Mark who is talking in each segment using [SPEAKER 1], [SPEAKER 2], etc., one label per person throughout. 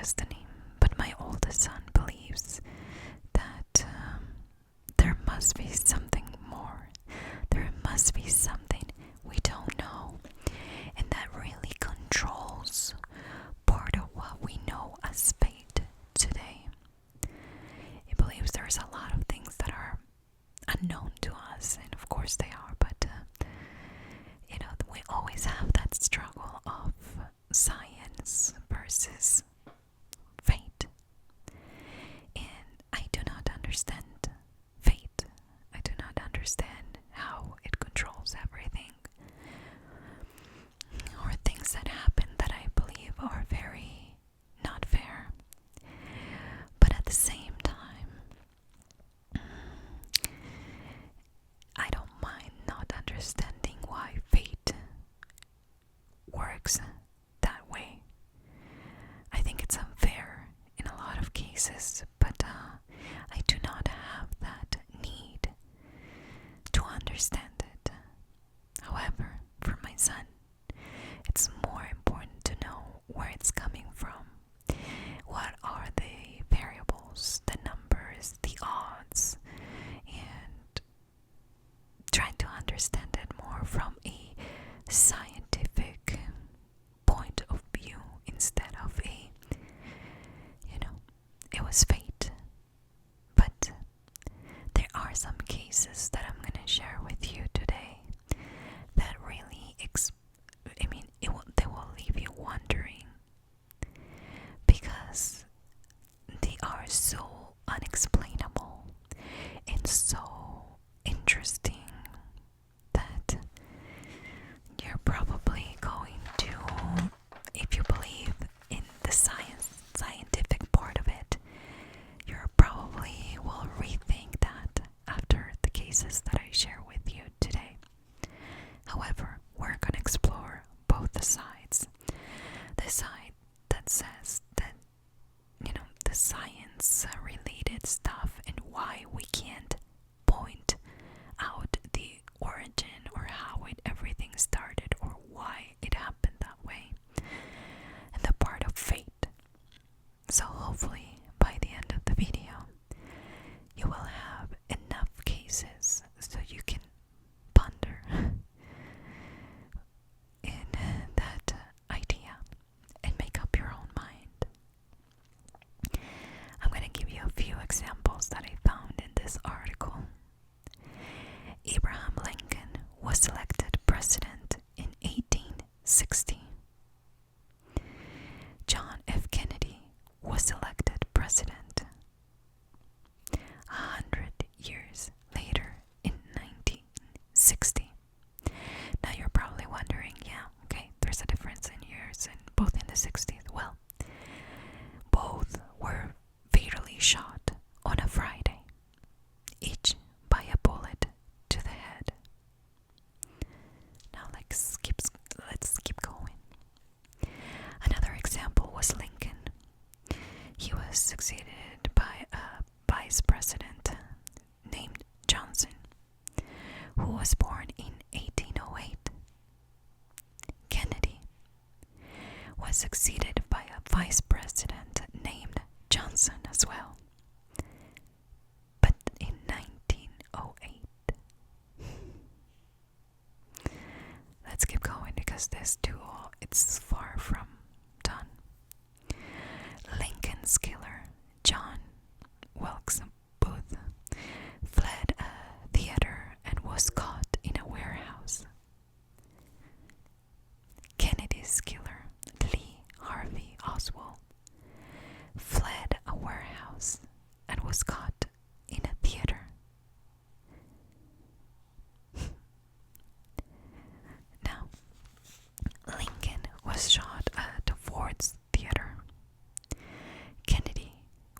[SPEAKER 1] destiny, but my oldest son believes that there must be something more. There must be something we don't know, and that really controls part of what we know as fate today. He believes there's a lot of things that are unknown to us, and of course they are, but we always have that struggle of science versus fate. And I do not understand fate. I do not understand how it controls everything, or things that happen that I believe are very not fair. But at the same time, I don't mind not understanding why fate works that way. I think it's unfair in a lot of cases, but I do not have that need to understand it. However, for my son, it's more important to know where it's coming from. What are the variables, the numbers, the odds, and trying to understand it more from a scientific point of view instead of it was fate. But there are some cases that I'm going to share with you today that really, they will leave you wondering, because they are so unexplainable and so interesting that you're probably going to, if you believe in the scientific part of it, you probably will rethink that after the cases that I share with you today. However, we're going to explore both the sides. The side that says that, the science related stuff and why we can't point out the origin or how everything started or why it happened that way, and the part of fate. So hopefully by the end of the video you will have enough cases so you can ponder in that idea and make up your own mind. I'm going to give you a few examples that I found in this article. Abraham Lincoln was elected president in 1860. John F. Kennedy was elected president 100 years later in 1960. Now you're probably wondering, there's a difference in years, and both in the 60s. Well, both were fatally shot on a Friday, each by a bullet to the head. Now let's keep going. Another example was Lincoln. He was succeeded by a vice president named Johnson, who was born in 1808. Kennedy was succeeded by a vice president named Johnson as well, but in 1908. Let's keep going because this duel, it's far from done. Lincoln's killer, John Wilkes Booth, fled a theater and was caught in a warehouse. Kennedy's killer, Lee Harvey Oswald, fled a warehouse and was caught in a theater. Now, Lincoln was shot at Ford's theater. Kennedy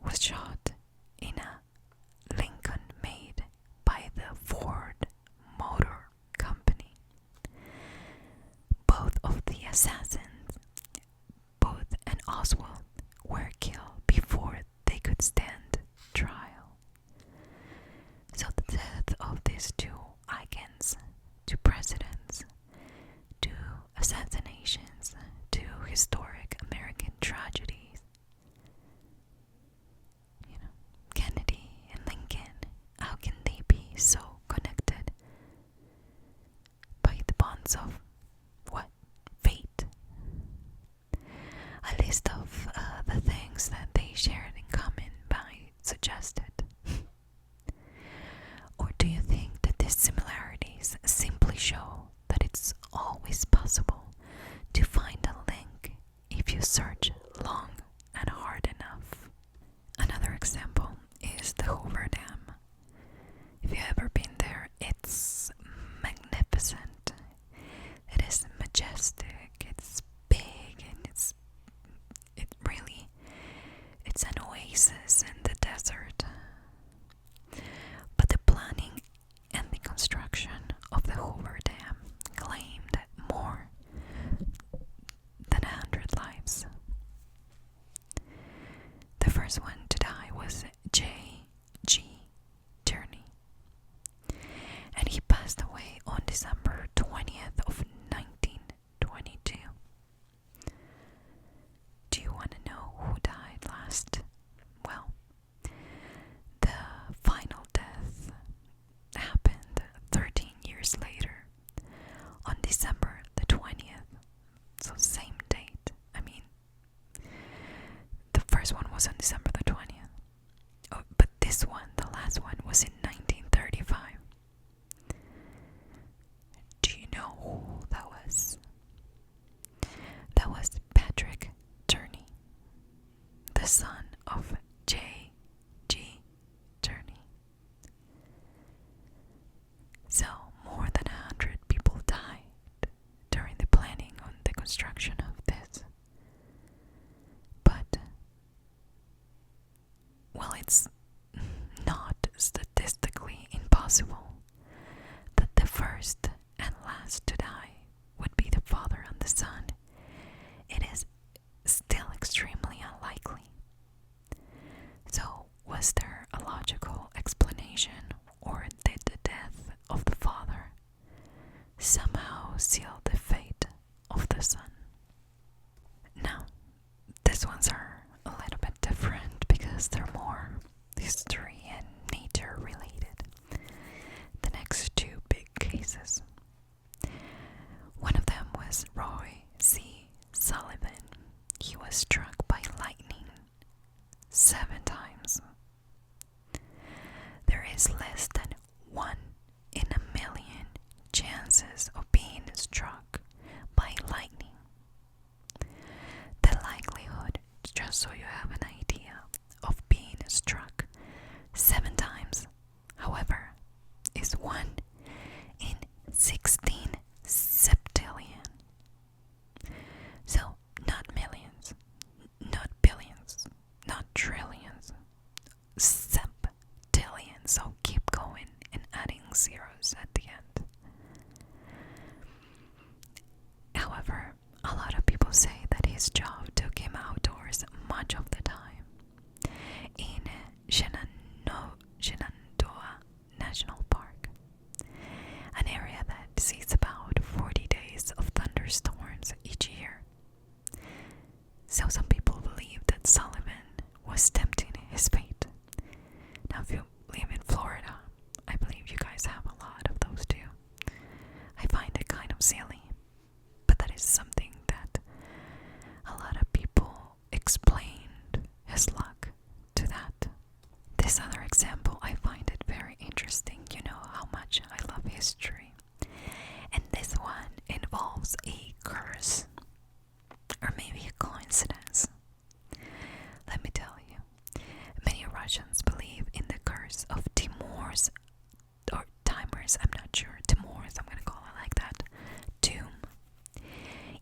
[SPEAKER 1] was shot in a Lincoln made by the Ford Motor Company. Both of the assassins, Booth and Oswald, were killed before they could stand trial. So the death of these two icons, two presidents, two assassinations, two historic American tragedies, sense of what? Fate. A list of the things that they shared in common by suggested. Or do you think that these similarities simply show that it's always possible to find a link if you search long and hard enough? Another example is the Hoover Dam. If you've ever been there, it's magnificent. It is majestic, it's big, and it's an oasis in the desert. But the planning and the construction of the Hoover Dam claimed more than 100 lives. The first one to die was J.G. Tierney, and he passed away on December 20th of 1922. Do you want to know who died last? Well, the final death happened 13 years later, on December the 20th, so same date. I mean, the first one was on December the 20th. Oh, but this one, the last one, was in 1935. Do you know who that was? That was Patrick Tierney, the son of J.G. Tierney. So, more than 100 people died during the planning on the construction of this. But, well, it's not statistically impossible that the first and last to die would be the father and the son. It is still extremely unlikely. So, was there a logical explanation, or did the death of the father somehow seal the fate of the son? Now, these ones are a little bit different because they're more history and nature related. The next two big cases. One of them was Roy C. Sullivan. He was struck by lightning 7 times. There is less than 1 in a million chances of being struck by lightning. The likelihood, just so you have an idea, of being struck 7 times, however, is 1 in 16 septillion. So, not millions, not billions, not trillions, septillion. So keep going and adding zeros at the end. However, a lot of people say that his job took him outdoors much of the time. In Shenandoah National Park, an area that sees about 40 days of thunderstorms each year. So some people believe that Sullivan was tempting his fate. Now, if you live in Florida, I believe you guys have a lot of those too. I find it kind of silly, but that is something that a lot of people explained his luck to that. This other example, I find it very interesting. You know how much I love history. And this one involves a curse, or maybe a coincidence. Let me tell you, many Russians believe in the curse of Timur's, or Timur's, I'm not sure, Timur's, I'm gonna call it like that, tomb.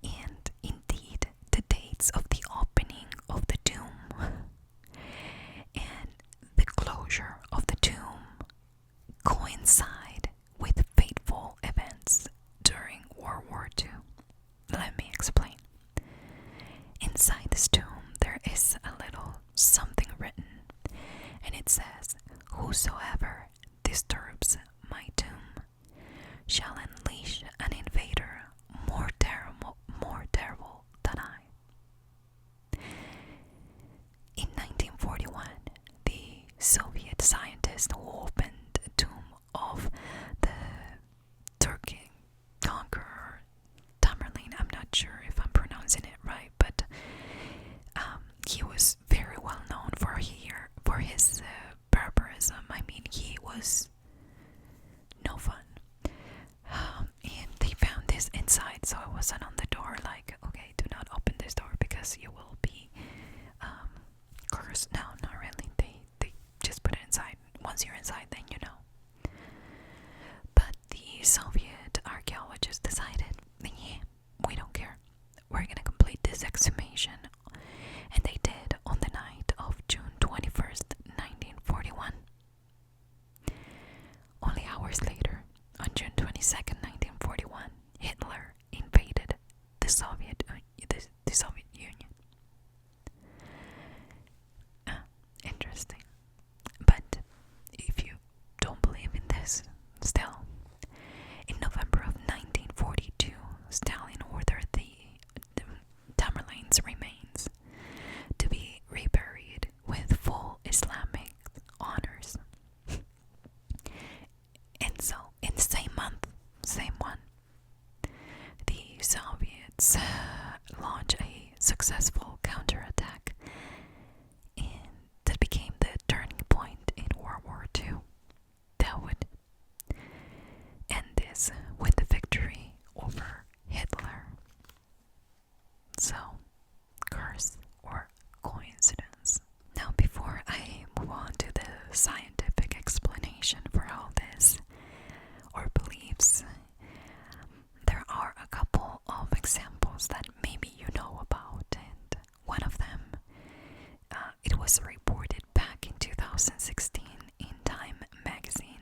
[SPEAKER 1] And indeed, the dates of the opening of the tomb and the closure of the tomb coincide with fateful events during World War II. Let me explain. Inside this tomb, there is a little something written, and it says, "Whosoever disturbs my tomb shall unleash an invader more terrible than I." In 1941, the Soviet scientist who opened the tomb of the Turkic conqueror guess you will be cursed. No, not really. They just put it inside. Once you're inside, then you know. But the Soviet archaeologists decided, yeah, we don't care. We're gonna complete this exhumation. And they did on the night of June 21st, 1941. Only hours later, on June 22nd, 1941, Hitler invaded the Soviet Union. Interesting. But if you don't believe in this, still, in November of 1942, Stalin ordered the Tamerlane's remains to be reburied with full Islamic honors. And so, in the same month, same one, the Soviets launched a successful counterattack, and that became the turning point in World War II. That would end this with the victory over Hitler. So, curse or coincidence? Now, before I move on to the scientific explanation for all this, or beliefs, there are a couple of examples that maybe you know about, and one of them, it was reported back in 2016 in Time magazine,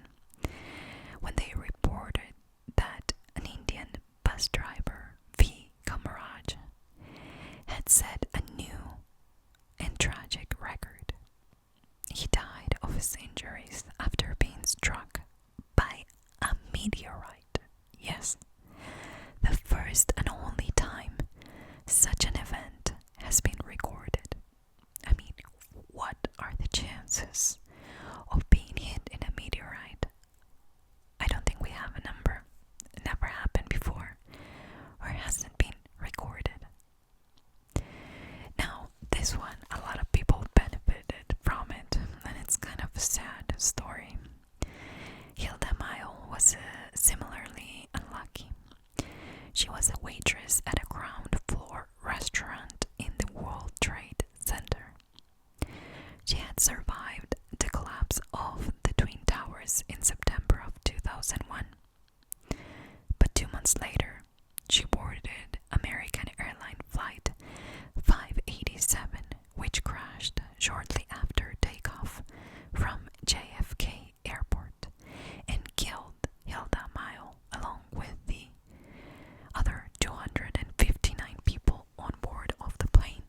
[SPEAKER 1] when they reported that an Indian bus driver, V. Kamaraj, had set a new and tragic record. He died of his injuries after being struck by a meteorite. Yes, the first and only time such an event has been recorded. I mean, what are the chances of being hit in a meteorite? I don't think we have a number. It never happened before, or hasn't been recorded. Now, this one, a lot of people benefited from it, and it's kind of a sad story. Hilda Mayo was similarly unlucky. She was a waitress at a ground floor restaurant in the World Trade Center. She had survived the collapse of the Twin Towers in September of 2001. But 2 months later, she boarded American airline flight 587, which crashed shortly after takeoff from JFK Airport and killed Hilda Mayo along with the other 259 people on board of the plane,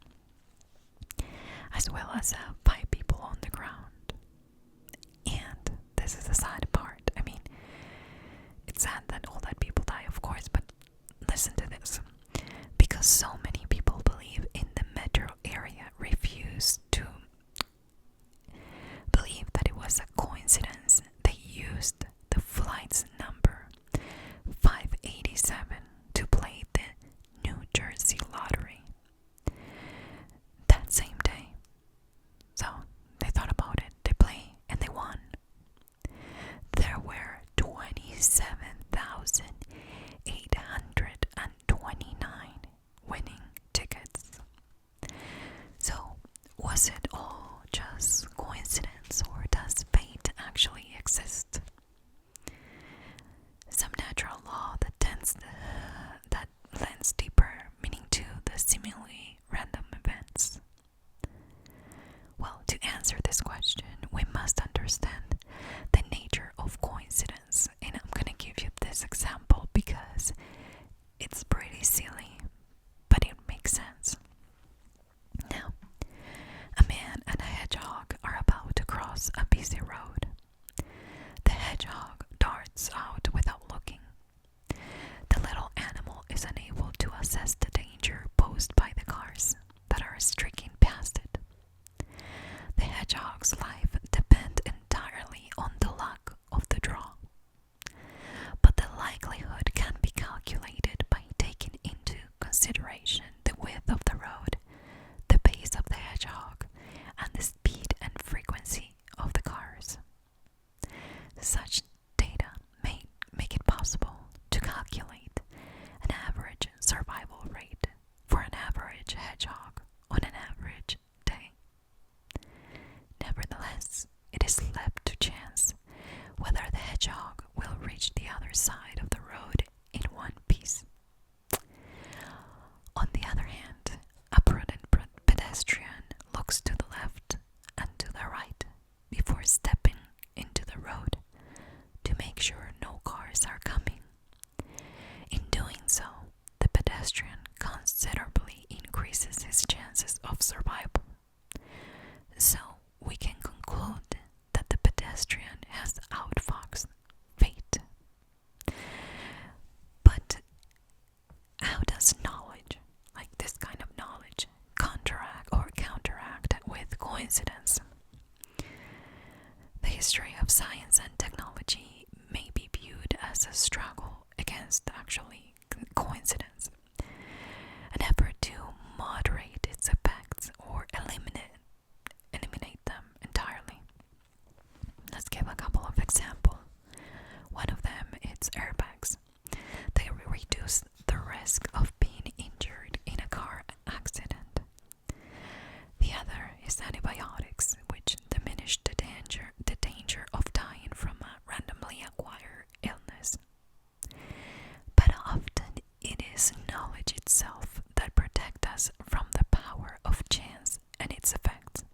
[SPEAKER 1] as well as 5 people on the ground. And this is the sad part. I mean, it's sad that all that people die, of course, but listen to this. Because so many people believe in the metro area refuse to believe that it was a coincidence, they used the flight's number 587 to play the New Jersey lottery that same day. So they thought about it, they played, and they won. There were 27,829 winning tickets. So, was it all just coincidence, or does fate actually exist? Some natural law that lends deeper meaning to the seemingly random events. Well, to answer this question, we must understand the nature of coincidence, and I'm gonna give you this example because it's pretty silly, but it makes sense. Now, a man and a hedgehog are about to cross a busy road. The hedgehog darts out without looking. The little animal is unable to assess the danger posed by the cars that are streaking past it. The hedgehog's life depends entirely on the luck of the draw. But the likelihood can be calculated by taking into consideration the width of the road, the pace of the hedgehog, and the speed and frequency of the cars. Such data may make it possible to calculate an average survival rate for an average hedgehog survival. So we can conclude that the pedestrian has outfoxed fate. But how does knowledge, like this kind of knowledge, counteract with coincidence? The history of science and technology may be viewed as a struggle against actually coincidence, an effort to moderate its effects or eliminate them entirely. Let's give a couple of examples. One of them is airbags. They reduce the risk of being injured in a car accident. The other is antibiotics, which diminish the danger of dying from a randomly acquired illness. But often it is knowledge itself that protects us from the power of chance and its effects.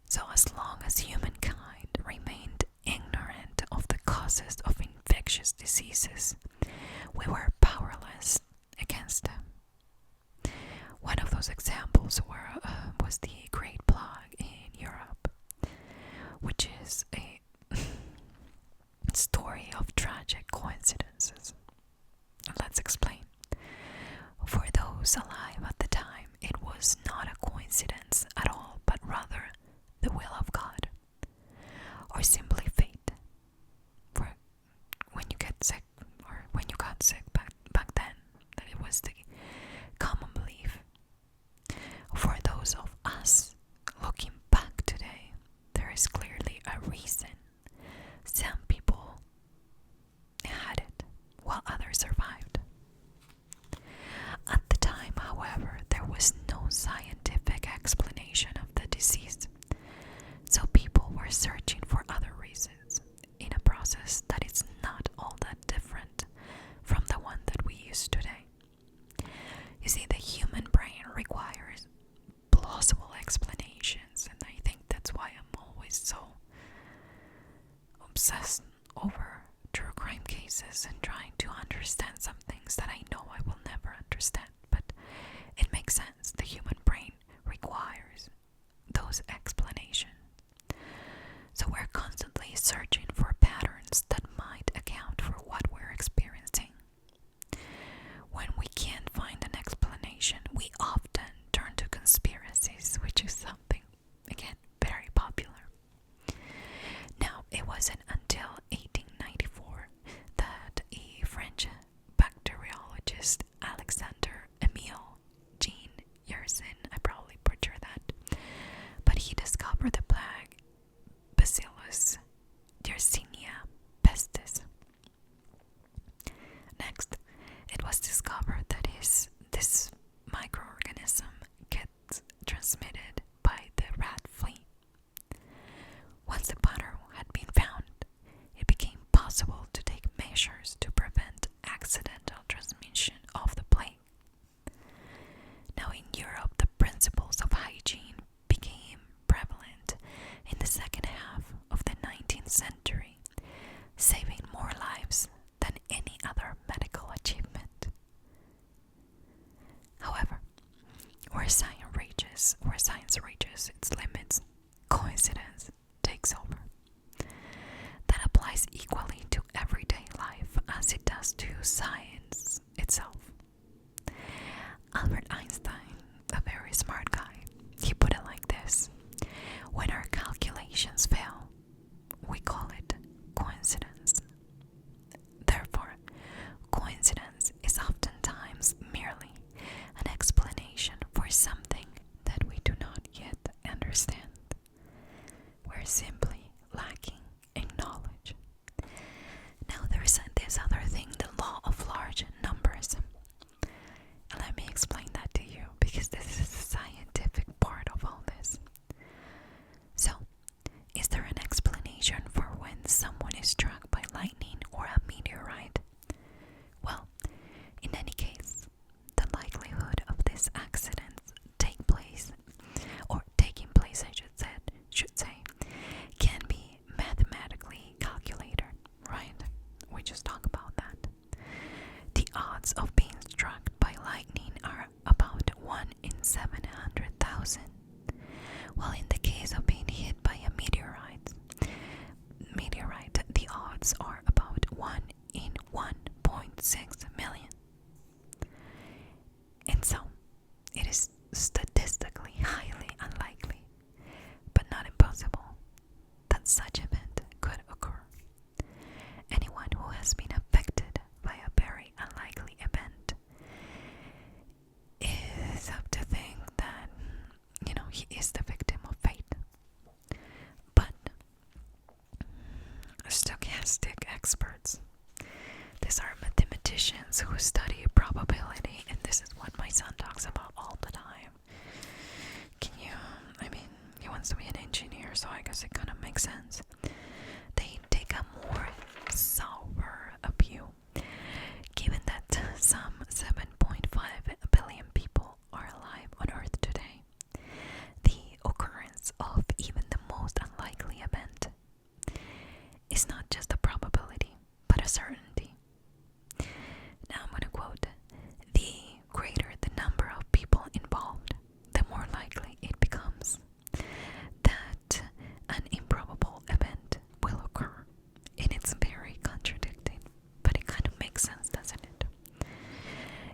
[SPEAKER 1] So as long as humankind remained ignorant of the causes of infectious diseases, we were powerless against them. One of those examples was the Great Plague in Europe, which is a story of tragic coincidences. Let's explain. For those alive at the time, it was not a coincidence at all, but rather the will of God, or simply fate. For when you get sick, or when you got sick back then, that it was the common belief. For those of us looking back today, there is clearly a reason. Some people had it, while others survived. At the time, however, there was no scientific explanation of the disease, so people were searching for other reasons in a process that is not all that different from the one that we use today. You see, the human brain requires plausible explanations, and I think that's why I'm always so obsessed over true crime cases and trying to understand some things that I know I will never understand. But it makes sense. The human brain requires those explanations. So we're constantly searching for patterns that might account for what we're experiencing. When we can't find an explanation, we often turn to conspiracies, which is something, again, very popular. Now, it wasn't until 1894 that a French bacteriologist, Alexander Emile Jean Yersin, I probably butchered that, but he discovered the plague Bacillus Yersinia pestis. Next, it was discovered that this microorganism gets transmitted by the rat flea. Once the pattern had been found, it became possible to take measures to prevent accidental transmission of the plague. Now in Europe, the principles of hygiene became prevalent in the second half of the 19th century, saving more lives than any other medical achievement. However, where science reaches its limits, coincidence takes over. That applies equally to everyday life as it does to science itself. Albert Einstein, a very smart guy, he put it like this: when our calculations fail, we call it coincidence. Therefore, coincidence is oftentimes merely an explanation for something that we do not yet understand. We're simply lacking in knowledge. Now there's this other thing, the law of large numbers. And let me explain that to you, because this is the scientific part of all this. So, is there an explanation for when someone is struck by lightning or a meteorite? Well, in any case, the likelihood of this accident taking place, I should say, can be mathematically calculated, right? We just talked about that. The odds of being struck by lightning are about 1 in 700 statistically highly unlikely, but not impossible, that such event could occur. Anyone who has been affected by a very unlikely event is up to think that, he is the victim of fate. But stochastic experts, these are mathematicians who study probability, and this is what my son talks about all the time. He wants to be an engineer, so I guess it kind of makes sense. They take a more sober view, given that some 7.5 billion people are alive on Earth today. The occurrence of even the most unlikely event is not just a probability, but a certainty. Now I'm going to quote, "The greater the number of people involved, the more likely it becomes that an improbable event will occur." And it's very contradicting, but it kind of makes sense, doesn't it?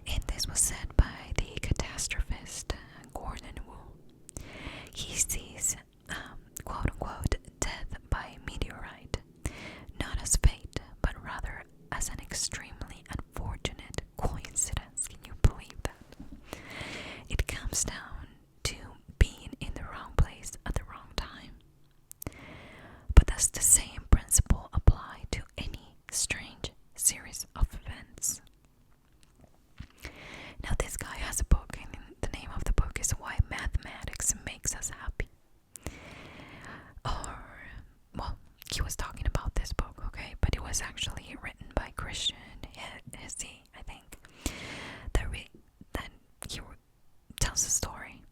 [SPEAKER 1] And this was said by the catastrophist Gordon Wu. He sees, quote unquote, death by meteorite not as fate, but rather as an extremely unfortunate coincidence. Can you believe that? It comes down to being in the wrong place at the wrong time. But does the same principle apply to any strange series of events? Now, this guy has a book, and the name of the book is Why Mathematics Makes Us Happy. Well, he was talking about this book, okay, but it was actually written by Christian Hesse, I think. That he tells a story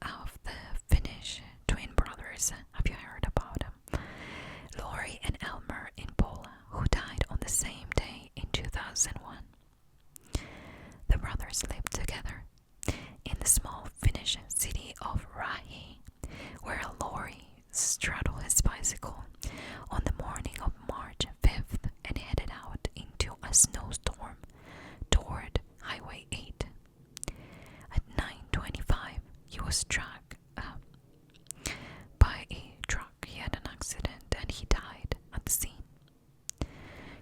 [SPEAKER 1] of the Finnish twin brothers. Have you heard about them? Lori and Elmer in Poland, who died on the same day in 2001. The brothers lived together in the small Finnish city of Rahi, where Lori straddled his bicycle on the morning of March 5th and headed out into a snowstorm toward Highway 8. At 9:25, he was struck by a truck. He had an accident and he died at the scene.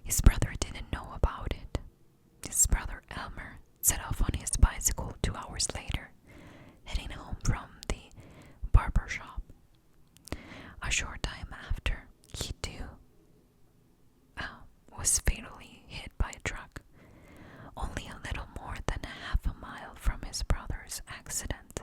[SPEAKER 1] His brother didn't know about it. His brother Elmer set off on his bicycle 2 hours later, heading home from the barber shop. A short time after, he too was fatally hit by a truck, only a little more than half a mile from his brother's accident.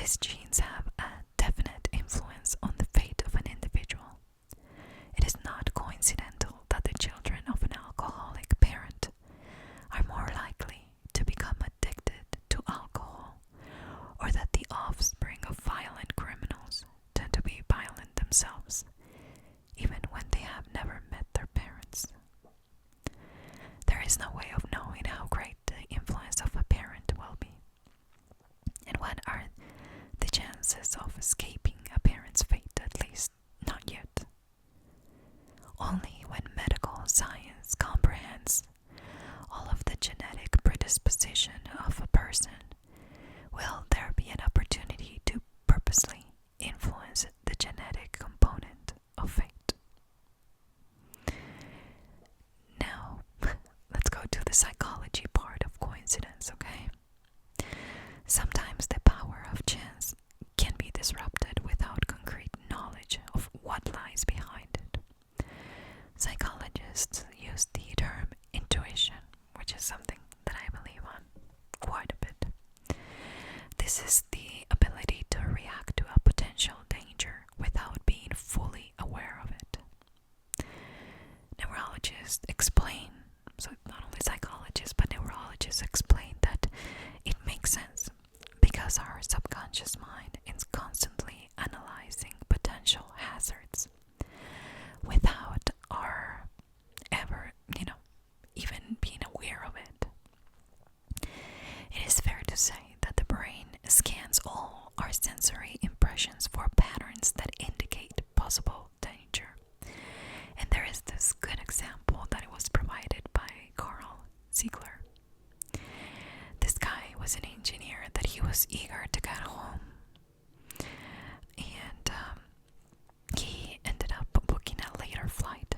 [SPEAKER 1] these genes have a definite influence on the fate of an individual. It is not coincidental that the children of an alcoholic parent are more likely to become addicted to alcohol, or that the offspring of violent criminals tend to be violent themselves, even when they have never met their parents. There is no way of knowing how great the influence of a parent will be, and what are the chances of escaping a parent's fate, at least not yet. Only when medical science comprehends all of the genetic predisposition of a person will there be an opportunity to purposely influence the genetic component of fate. Now, let's go to the psychology part of coincidence, okay? Sometimes the power of chance can be disrupted without concrete knowledge of what lies behind it. Psychologists use the term intuition, which is something that I believe on quite a bit. This is the ability to react to a potential danger without being fully aware of it. Neurologists explain, so not only psychologists, but neurologists explain that it makes sense because our subconscious mind is constantly analyzing potential hazards without our ever, even being aware of it. It is fair to say that the brain scans all our sensory impressions for patterns that indicate possible danger. And there is this good example that it was provided by Carl Ziegler. This guy was an engineer that he was eager to get home, and he ended up booking a later flight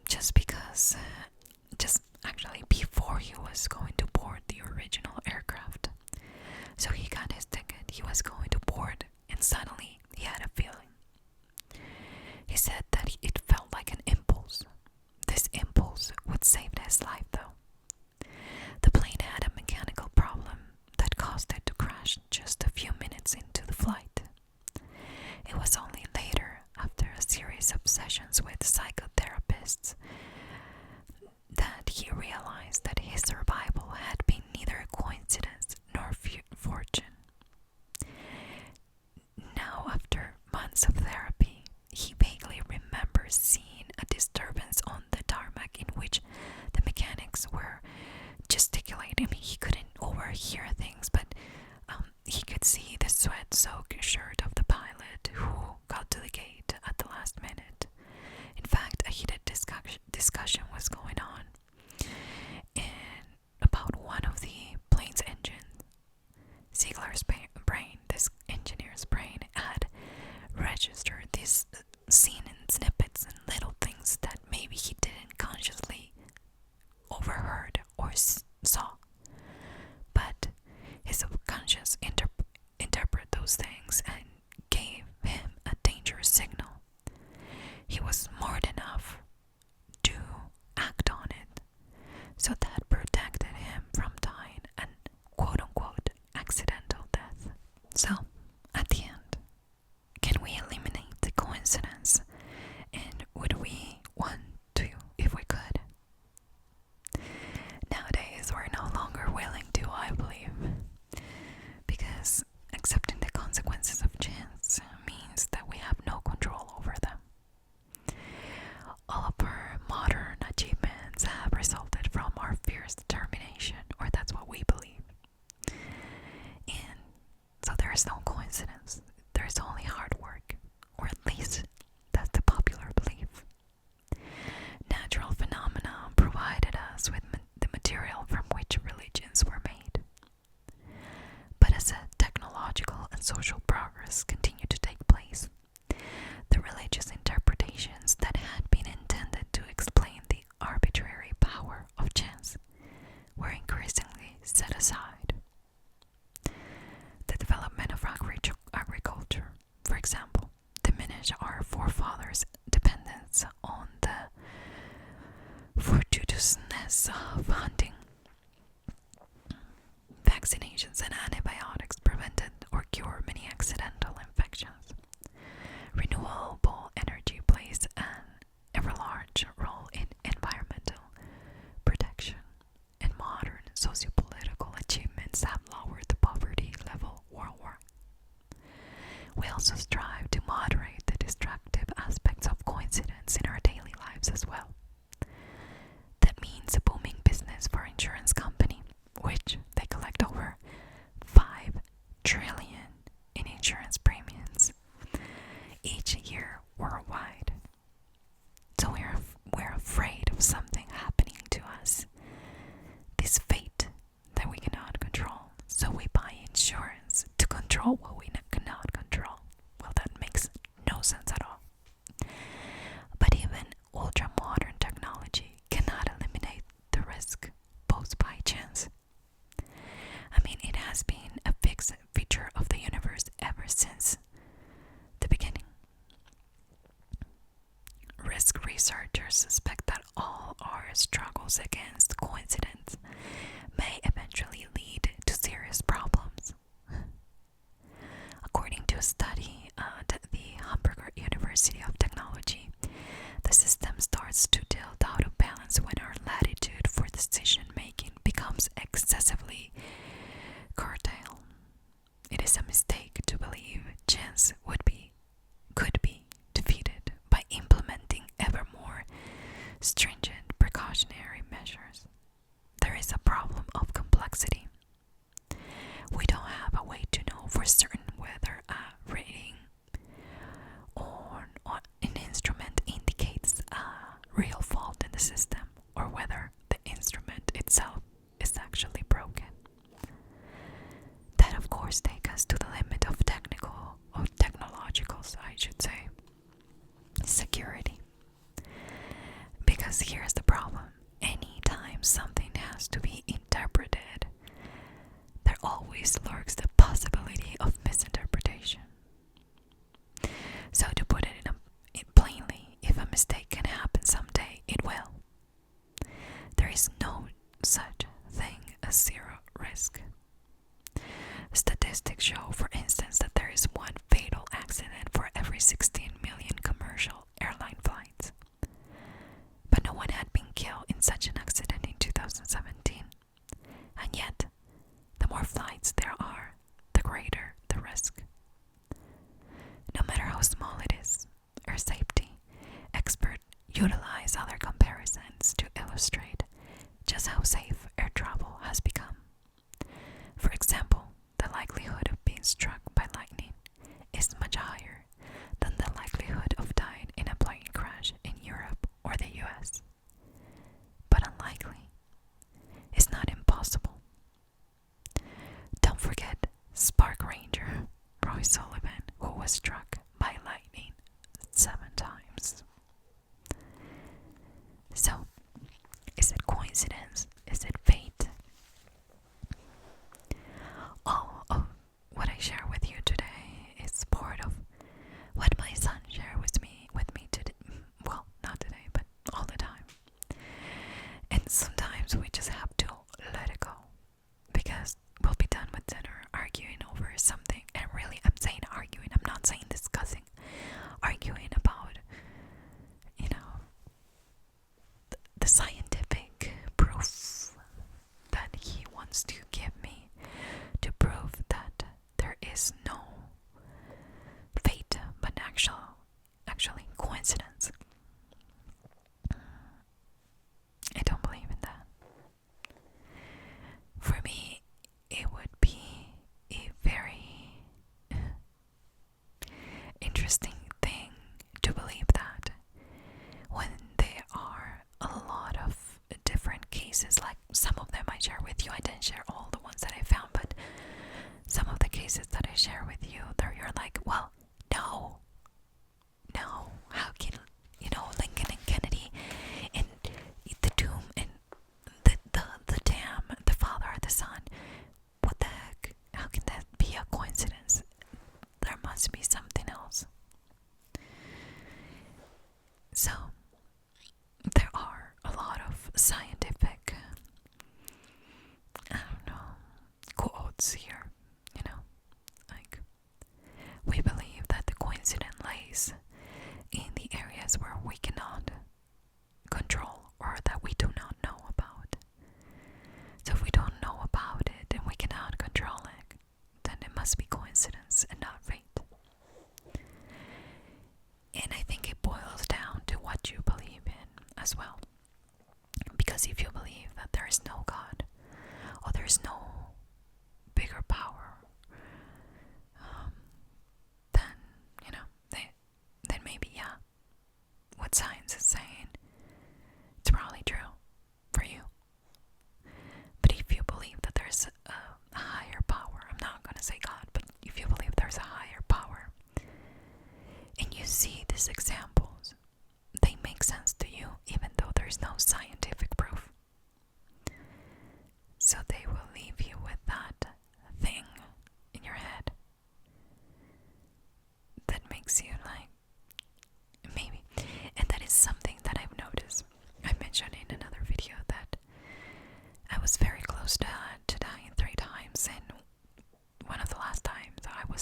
[SPEAKER 1] just because, just actually before he was going to board the original aircraft. So he got his ticket, he was going to board, and suddenly he had a feeling. He said that it felt like an impulse. This impulse would save his life, though. The plane had a mechanical problem that caused it to crash just a few minutes into the flight. It was only later, after a series of sessions with psychotherapists, that he realized that his survival had been neither coincidence nor fortune. Now, after months of therapy, he vaguely remembers seeing a disturbance on the tarmac in which the mechanics were gesticulating. I mean, he couldn't overhear things, but he could see the sweat-soaked shirt of the pilot who got to the gate at the last minute. In fact, a heated discussion was going on about one of the plane's engines. Ziegler's brain, this engineer's brain, had registered this scene in snippets and little things that maybe he didn't consciously overheard or saw. But his subconscious interpreted those things and gave him a dangerous signal. He was smart enough to act on it, so that protected him from dying an quote-unquote accidental death. So, at the end, can we eliminate the coincidence? And would we want to if we could? Nowadays, we're no longer willing to, I believe, because accepting the consequences of chance means that we have no control over them. All of our modern achievements have resulted from our fierce determination, or that's what we believe. And so there is no coincidence. There is only hard work, or at least that's the popular belief. Natural phenomena provided us with the material from which religions were made. But as technological and social progress continued to take place, the religious interpretations that had been intended to explain the arbitrary power of chance were increasingly set aside. The development of agriculture, for example, diminished our forefathers' dependence on the fortuitousness of hunting. Vaccinations and antibiotics prevented control what we cannot control. Well, that makes no sense at all. But even ultra-modern technology cannot eliminate the risk posed by chance. I mean, it has been a fixed feature of the universe ever since the beginning. Risk researchers suspect that all our struggles against coincidence may eventually lead to serious problems. According to a study at the Hamburger University of Technology, the system starts to tilt out of balance when our latitude for decision making becomes excessively curtailed. It is a mistake to believe chance could be defeated by implementing ever more stringent precautionary measures. There is a problem of complexity. We don't have a way to know for certain whether a rating on an instrument indicates a real fault in the system or whether the instrument itself is actually broken. That of course takes us to the limit of technological, I should say, security. Because here's the problem. Anytime something has to be interpreted, there always lurks the possibility of misinterpretation. So to put it plainly, if a mistake can happen someday, it will. There is no such thing as zero risk. Statistics show, for instance, that there is one fatal accident for every 16 million commercial airline flights. But no one had been killed in such an accident in 2017. And yet, the more flights there are, the greater the risk. No matter how small it is, air safety experts utilize other comparisons to illustrate just how safe air travel has become. For example, the likelihood of being struck by lightning is much higher than the likelihood of dying in a plane crash in Europe or the US. But unlikely is not impossible. Don't forget Spark Ranger Roy Sullivan, who was struck by lightning 7 times. So, is it coincidence? Is it fate? All of what I share with you today is part of what my son shared with me today. Well, not today, but all the time. And sometimes we just have to let it go, because we'll be done with dinner arguing over something. And really, I'm saying arguing, I'm not saying discussing. Arguing about, the scientific proof that he wants to give me to prove that there is no fate but actually coincidence. I don't believe in that. For me, it would be a very interesting thing to believe that when there are a lot of different cases, like some of them I share with you. I didn't share all the ones that I found, but some of the cases that I share with you, there you're like, well, no, how can, Lincoln and Kennedy and the tomb and the dam, the father or the son, what the heck, how can that be a coincidence? There must be something else. So, there are a lot of scientific, quotes here, like, we believe that the coincidence lays in the areas where we cannot control or that we do not know about. So if we don't know about it and we cannot control it, then it must be coincidence and not fate. And I think it boils down to what you believe in as well. Because if you believe that there is no God, or there is no bigger power, then maybe, yeah, what science is saying, it's probably true for you. But if you believe that there's a higher power, I'm not going to say God, but if you believe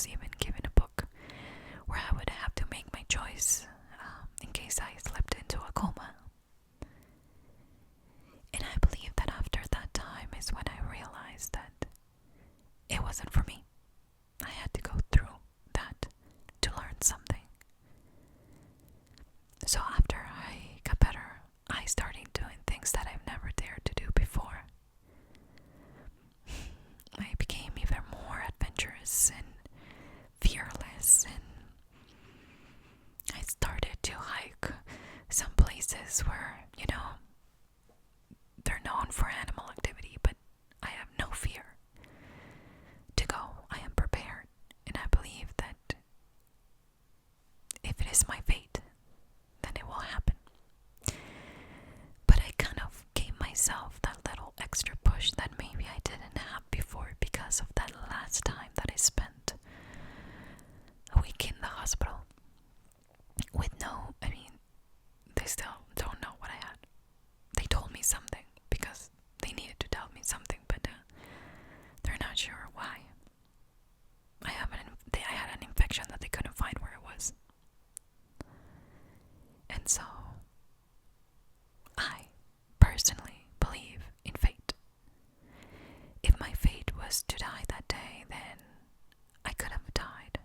[SPEAKER 1] was even given a book where I would have to make my choice in case I slipped into a coma. And I believe that after that time is when I realized that it wasn't for me. I had to go through that to learn something. So after I got better, I started doing things that I've never dared to do before. I became even more adventurous and fearless, and I started to hike some places where, they're known for animal activity, but I have no fear to go. I am prepared, and I believe that if it is my fate, then it will happen. But I kind of gave myself that little extra push that maybe I didn't have before because of that last time that I spent a week in the hospital with they still don't know what I had. They told me something because they needed to tell me something, but they're not sure why. I had an infection that they couldn't find where it was. And so, I personally believe in fate. If my fate was to die that day, then I could have died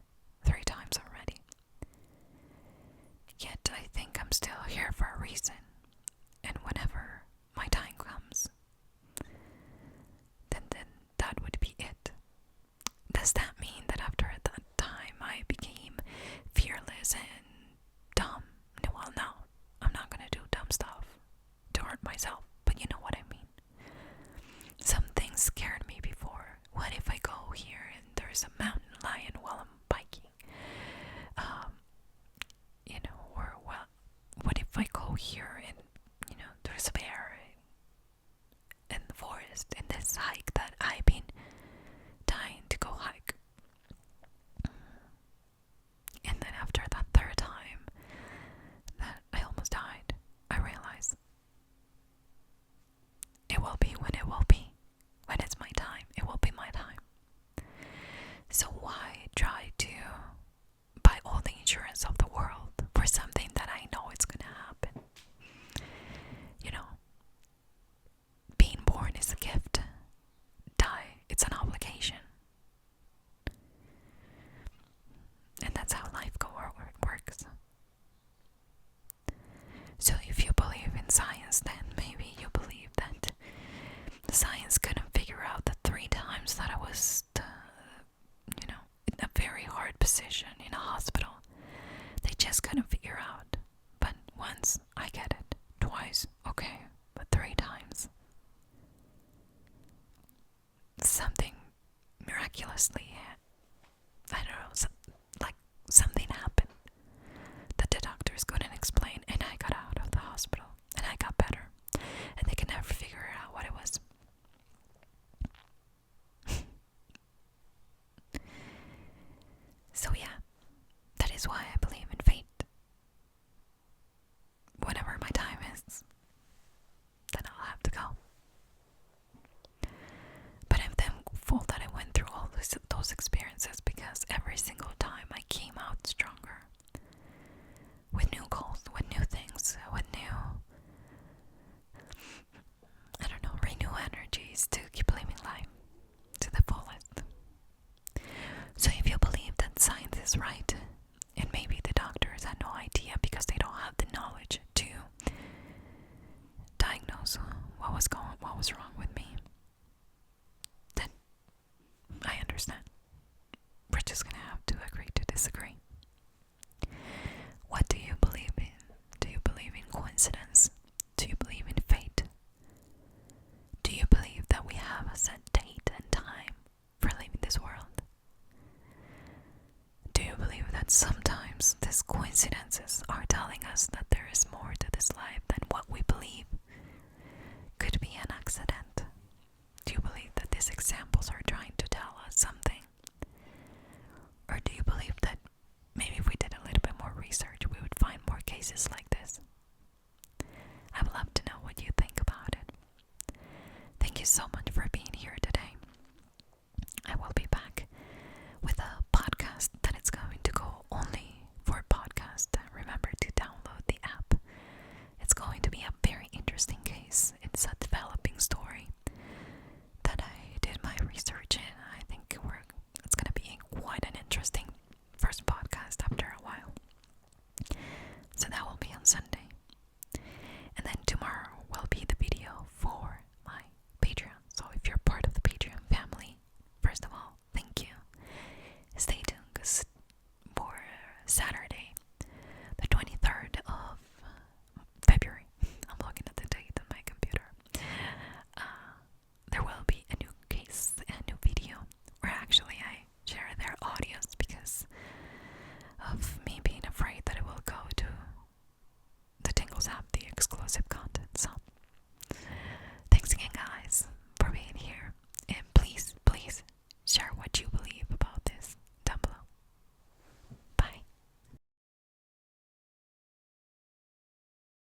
[SPEAKER 1] 3 times already. Yet I think I'm still here for a reason, and whenever my time comes, then that would be it. Does that mean that after that time I became fearless and dumb? Well, no, I'm not gonna do dumb stuff to hurt myself, but you know what I mean. Some things scared me before. What if I go here and there's a mountain lion while I'm biking? Or what if I go here and, there's a bear in the forest in this hike that I've been dying to go hike? And then after that 3rd time that I almost died, I realized it will be when it will be. When it's my time, it will be my time. So why try to buy all the insurance of the world for something that I know it's gonna happen? Being born is a gift. Die, it's an obligation. And that's how life works. So if you believe in science, then maybe you believe that science couldn't figure out the 3 times that I was, in a very hard position in a hospital. They just couldn't figure out. But once, I get it. Twice, okay. But 3 times. Something miraculously, I don't know, something happened that the doctors couldn't explain, and I got out of the hospital, and I got better, and they could never figure out what it was. So yeah, that is why I believe in fate. Whenever my time is, then I'll have to go. But I'm thankful that I went through all those experiences, because every single time I came out stronger. With new goals, with new things, with new, renew energies to keep living life to the fullest. So if you believe that science is right, and maybe the doctors had no idea because they don't have the knowledge to diagnose what was wrong with me, then I understand. We're just gonna have to agree to disagree. What do you believe in? Do you believe in coincidence? Do you believe in fate? Do you believe that we have a set date and time for leaving this world? Do you believe that sometimes these coincidences are telling us that there is more to this life than what we believe could be an accident? Do you believe that these examples are